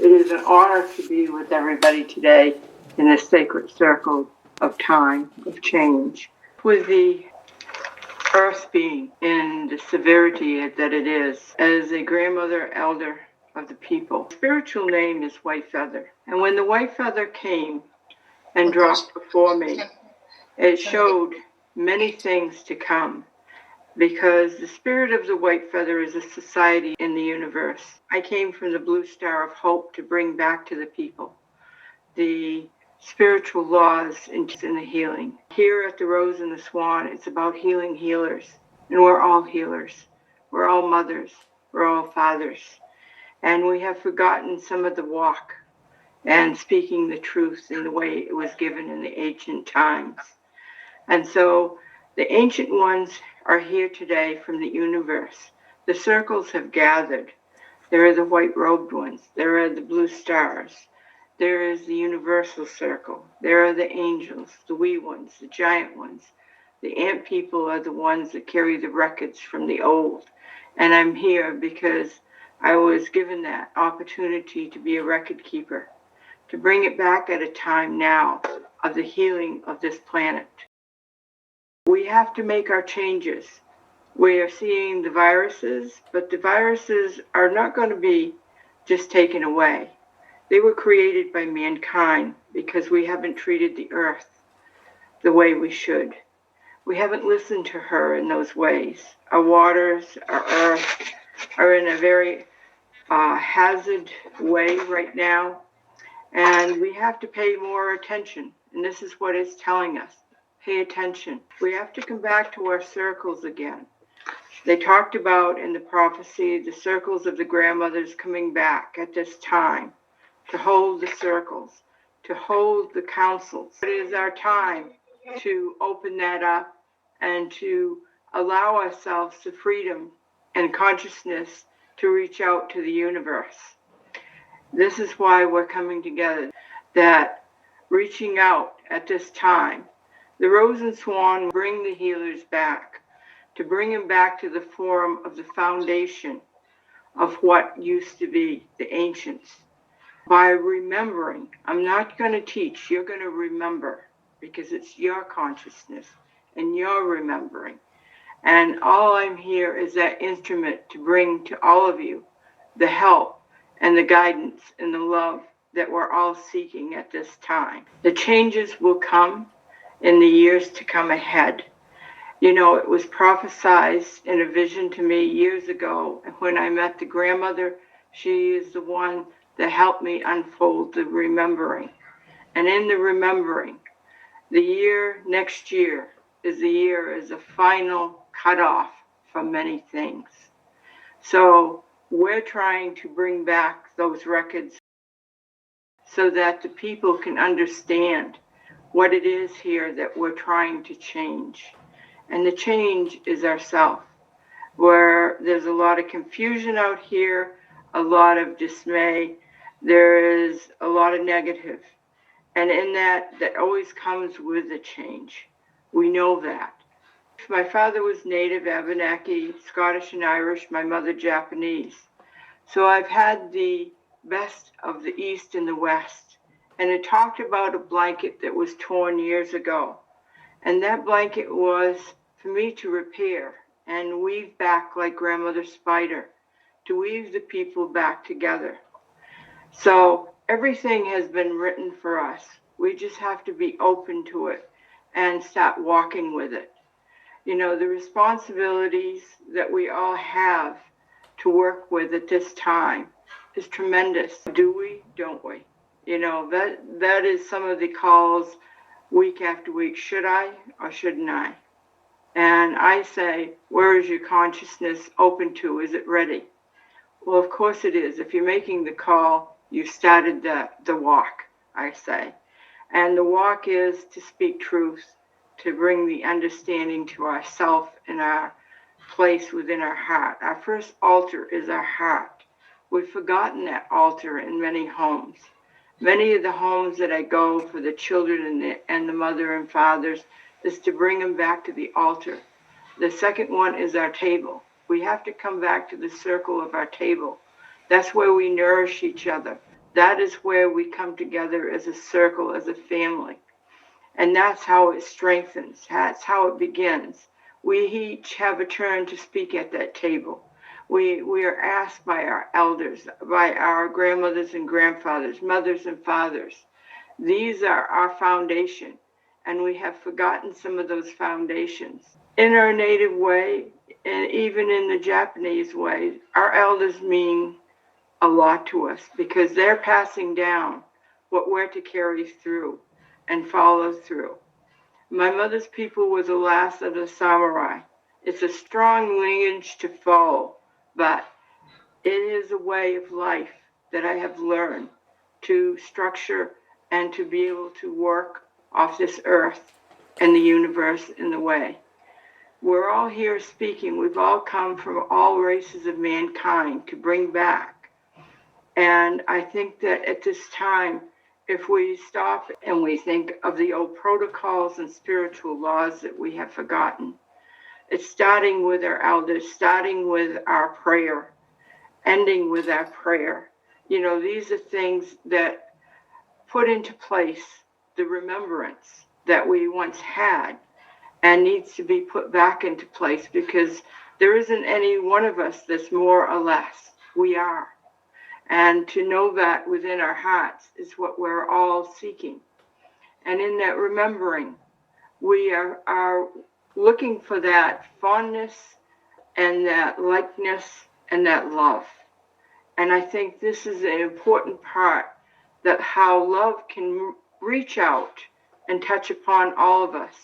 It is an honor to be with everybody today in this sacred circle of time, of change, with the earth being in the severity that it is. As a grandmother elder of the people, the spiritual name is White Feather. And when the White Feather came and dropped before me, it showed many things to come. Because the spirit of the White Feather is a society in the universe. I came from the blue star of hope to bring back to the people the spiritual laws in the healing. Here at the Rose and the Swan, it's about healing healers. And we're all healers. We're all mothers. We're all fathers. And we have forgotten some of the walk and speaking the truth in the way it was given in the ancient times. And so the ancient ones are here today from the universe. The circles have gathered. There are the white-robed ones. There are the blue stars. There is the universal circle. There are the angels, the wee ones, the giant ones. The ant people are the ones that carry the records from the old. And I'm here because I was given that opportunity to be a record keeper, to bring it back at a time now of the healing of this planet. We have to make our changes. We are seeing the viruses, but the viruses are not going to be just taken away. They were created by mankind because we haven't treated the earth the way we should. We haven't listened to her in those ways. Our waters, our earth are in a very hazard way right now, and we have to pay more attention. And this is what it's telling us. Pay attention. We have to come back to our circles again. They talked about in the prophecy the circles of the grandmothers coming back at this time to hold the circles, to hold the councils. It is our time to open that up and to allow ourselves the freedom and consciousness to reach out to the universe. This is why we're coming together, that reaching out at this time. The Rose and Swan bring the healers back, to bring them back to the form of the foundation of what used to be the ancients. By remembering, I'm not going to teach, you're going to remember, because it's your consciousness and your remembering. And all I'm here is that instrument to bring to all of you the help and the guidance and the love that we're all seeking at this time. The changes will come in the years to come ahead. You know, it was prophesied in a vision to me years ago. And when I met the grandmother, she is the one that helped me unfold the remembering. And in the remembering, the year next year is a final cutoff from many things. So we're trying to bring back those records so that the people can understand what it is here that we're trying to change. And the change is ourself, where there's a lot of confusion out here, a lot of dismay, there is a lot of negative. And in that always comes with a change. We know that. My father was native Abenaki, Scottish and Irish, my mother Japanese. So I've had the best of the East and the West. And it talked about a blanket that was torn years ago. And that blanket was for me to repair and weave back like Grandmother Spider, to weave the people back together. So everything has been written for us. We just have to be open to it and start walking with it. You know, the responsibilities that we all have to work with at this time is tremendous. Do we? Don't we? You know, that is some of the calls week after week. Should I or shouldn't I? And I say, where is your consciousness open to? Is it ready? Well, of course it is. If you're making the call, you started the walk, I say. And the walk is to speak truth, to bring the understanding to ourself and our place within our heart. Our first altar is our heart. We've forgotten that altar in many homes. Many of the homes that I go for the children and the mother and fathers is to bring them back to the altar. The second one is our table. We have to come back to the circle of our table. That's where we nourish each other. That is where we come together as a circle, as a family. And that's how it strengthens. That's how it begins. We each have a turn to speak at that table. We are asked by our elders, by our grandmothers and grandfathers, mothers and fathers. These are our foundation, and we have forgotten some of those foundations. In our native way, and even in the Japanese way, our elders mean a lot to us because they're passing down what we're to carry through and follow through. My mother's people were the last of the samurai. It's a strong lineage to follow, but it is a way of life that I have learned to structure and to be able to work off this earth and the universe in the way. We're all here speaking. We've all come from all races of mankind to bring back. And I think that at this time, if we stop and we think of the old protocols and spiritual laws that we have forgotten, it's starting with our elders, starting with our prayer, ending with our prayer. These are things that put into place the remembrance that we once had and needs to be put back into place because there isn't any one of us that's more or less. We are. And to know that within our hearts is what we're all seeking. And in that remembering, we are looking for that fondness and that likeness and that love. And I think this is an important part, that how love can reach out and touch upon all of us,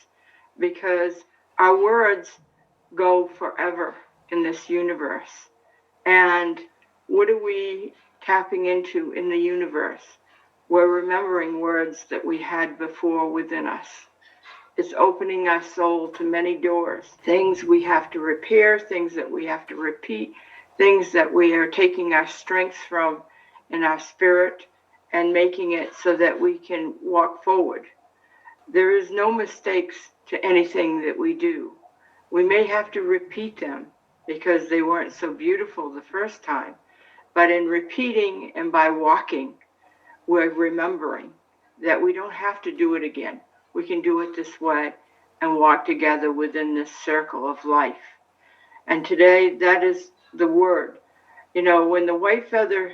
because our words go forever in this universe. And what are we tapping into in the universe? We're remembering words that we had before within us. It's opening our soul to many doors, things we have to repair, things that we have to repeat, things that we are taking our strengths from in our spirit and making it so that we can walk forward. There is no mistakes to anything that we do. We may have to repeat them because they weren't so beautiful the first time, but in repeating and by walking, we're remembering that we don't have to do it again. We can do it this way and walk together within this circle of life. And today, that is the word. When the white feather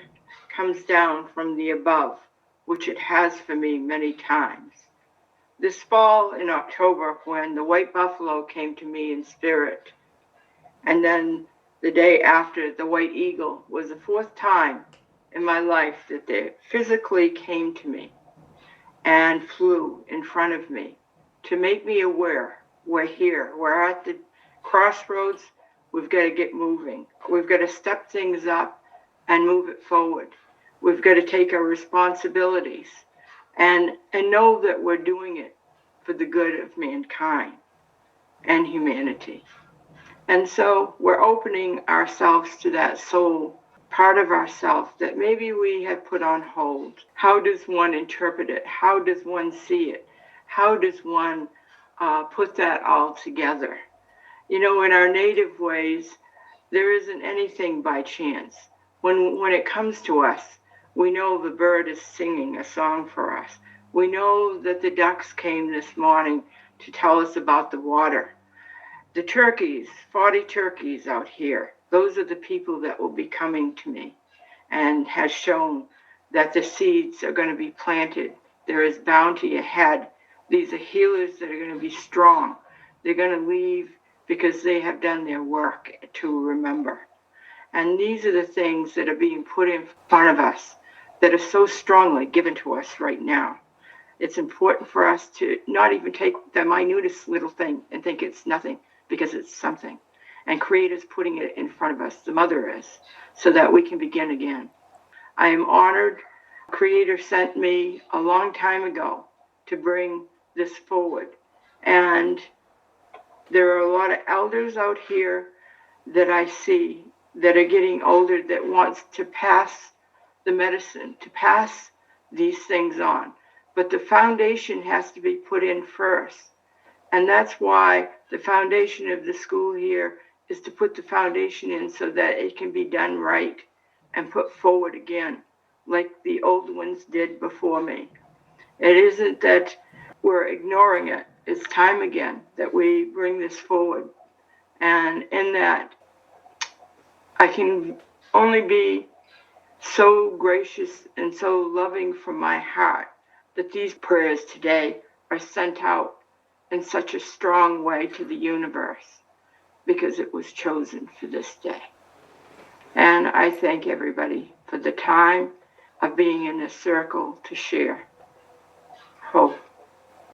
comes down from the above, which it has for me many times, this fall in October, when the white buffalo came to me in spirit, and then the day after, the white eagle, was the fourth time in my life that they physically came to me and flew in front of me to make me aware we're here. We're at the crossroads. We've got to get moving. We've got to step things up and move it forward. We've got to take our responsibilities and know that we're doing it for the good of mankind and humanity. And so we're opening ourselves to that soul part of ourselves that maybe we have put on hold. How does one interpret it? How does one see it? How does one put that all together? In our native ways, there isn't anything by chance. When it comes to us, we know the bird is singing a song for us. We know that the ducks came this morning to tell us about the water. The turkeys, 40 turkeys out here, those are the people that will be coming to me and has shown that the seeds are going to be planted. There is bounty ahead. These are healers that are going to be strong. They're going to leave because they have done their work to remember. And these are the things that are being put in front of us that are so strongly given to us right now. It's important for us to not even take the minutest little thing and think it's nothing, because it's something. And Creator's putting it in front of us, the Mother is, so that we can begin again. I am honored. Creator sent me a long time ago to bring this forward. And there are a lot of elders out here that I see that are getting older that wants to pass the medicine, to pass these things on. But the foundation has to be put in first. And that's why the foundation of the school here is to put the foundation in so that it can be done right and put forward again like the old ones did before me. It isn't that we're ignoring it. It's time again that we bring this forward. And in that, I can only be so gracious and so loving from my heart that these prayers today are sent out in such a strong way to the universe because it was chosen for this day. And I thank everybody for the time of being in this circle to share hope.